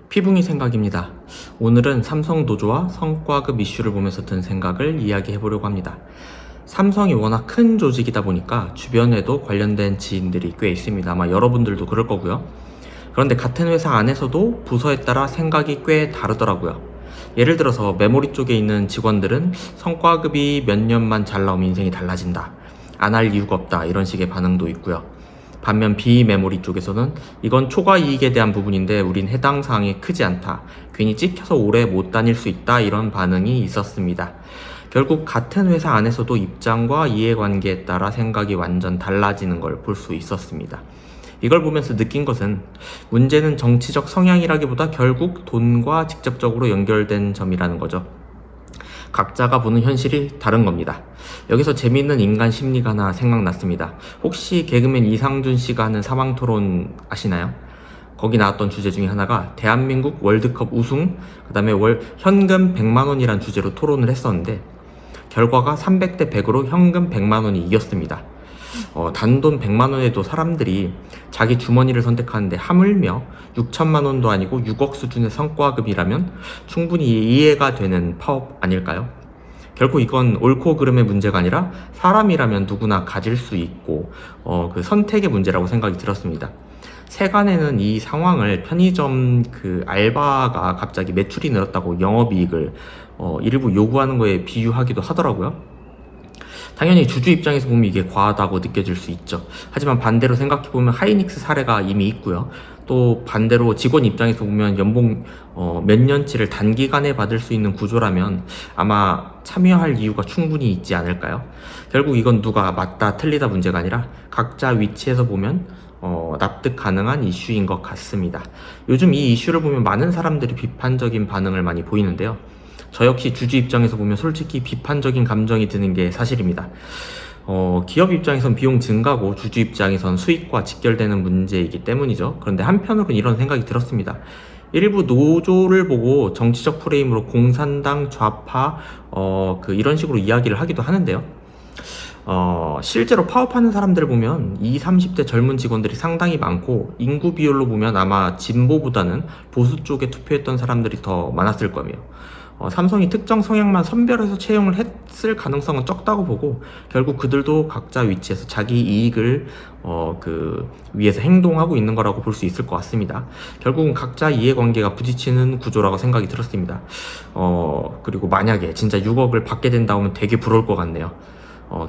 피붕이 생각입니다. 오늘은 삼성 노조와 성과급 이슈를 보면서 든 생각을 이야기해 보려고 합니다. 삼성이 워낙 큰 조직이다 보니까 주변에도 관련된 지인들이 꽤 있습니다. 아마 여러분들도 그럴 거고요. 그런데 같은 회사 안에서도 부서에 따라 생각이 꽤 다르더라고요. 예를 들어서 메모리 쪽에 있는 직원들은 성과급이 몇 년만 잘 나오면 인생이 달라진다. 안 할 이유가 없다. 이런 식의 반응도 있고요. 반면 비메모리 쪽에서는 이건 초과 이익에 대한 부분인데 우린 해당 사항이 크지 않다. 괜히 찍혀서 오래 못 다닐 수 있다. 이런 반응이 있었습니다. 결국 같은 회사 안에서도 입장과 이해관계에 따라 생각이 완전 달라지는 걸 볼 수 있었습니다. 이걸 보면서 느낀 것은 문제는 정치적 성향이라기보다 결국 돈과 직접적으로 연결된 점이라는 거죠. 각자가 보는 현실이 다른 겁니다. 여기서 재미있는 인간 심리가 하나 생각났습니다. 혹시 개그맨 이상준 씨가 하는 사망토론 아시나요? 거기 나왔던 주제 중에 하나가 대한민국 월드컵 우승, 그 다음에 현금 100만 원이란 주제로 토론을 했었는데 결과가 300대 100으로 현금 100만 원이 이겼습니다. 단돈 100만 원에도 사람들이 자기 주머니를 선택하는데 하물며 6천만 원도 아니고 6억 수준의 성과급이라면 충분히 이해가 되는 파업 아닐까요? 결코 이건 옳고 그름의 문제가 아니라 사람이라면 누구나 가질 수 있고 그 선택의 문제라고 생각이 들었습니다. 세간에는 이 상황을 편의점 그 알바가 갑자기 매출이 늘었다고 영업이익을 일부 요구하는 거에 비유하기도 하더라고요. 당연히 주주 입장에서 보면 이게 과하다고 느껴질 수 있죠. 하지만 반대로 생각해보면 하이닉스 사례가 이미 있고요. 또 반대로 직원 입장에서 보면 연봉 몇 년치를 단기간에 받을 수 있는 구조라면 아마 참여할 이유가 충분히 있지 않을까요? 결국 이건 누가 맞다 틀리다 문제가 아니라 각자 위치에서 보면 납득 가능한 이슈인 것 같습니다. 요즘 이 이슈를 보면 많은 사람들이 비판적인 반응을 많이 보이는데요. 저 역시 주주 입장에서 보면 솔직히 비판적인 감정이 드는 게 사실입니다. 기업 입장에선 비용 증가고 주주 입장에선 수익과 직결되는 문제이기 때문이죠. 그런데 한편으로는 이런 생각이 들었습니다. 일부 노조를 보고 정치적 프레임으로 공산당, 좌파, 이런 식으로 이야기를 하기도 하는데요. 실제로 파업하는 사람들을 보면 20, 30대 젊은 직원들이 상당히 많고 인구 비율로 보면 아마 진보보다는 보수 쪽에 투표했던 사람들이 더 많았을 거예요. 삼성이 특정 성향만 선별해서 채용을 했을 가능성은 적다고 보고 결국 그들도 각자 위치에서 자기 이익을 위해서 행동하고 있는 거라고 볼 수 있을 것 같습니다. 결국은 각자 이해관계가 부딪히는 구조라고 생각이 들었습니다. 그리고 만약에 진짜 6억을 받게 된다 하면 되게 부러울 것 같네요.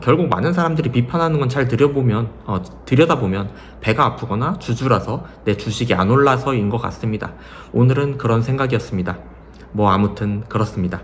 결국 많은 사람들이 비판하는 건 잘 들여다보면 배가 아프거나 주주라서 내 주식이 안 올라서인 것 같습니다. 오늘은 그런 생각이었습니다. 아무튼 그렇습니다.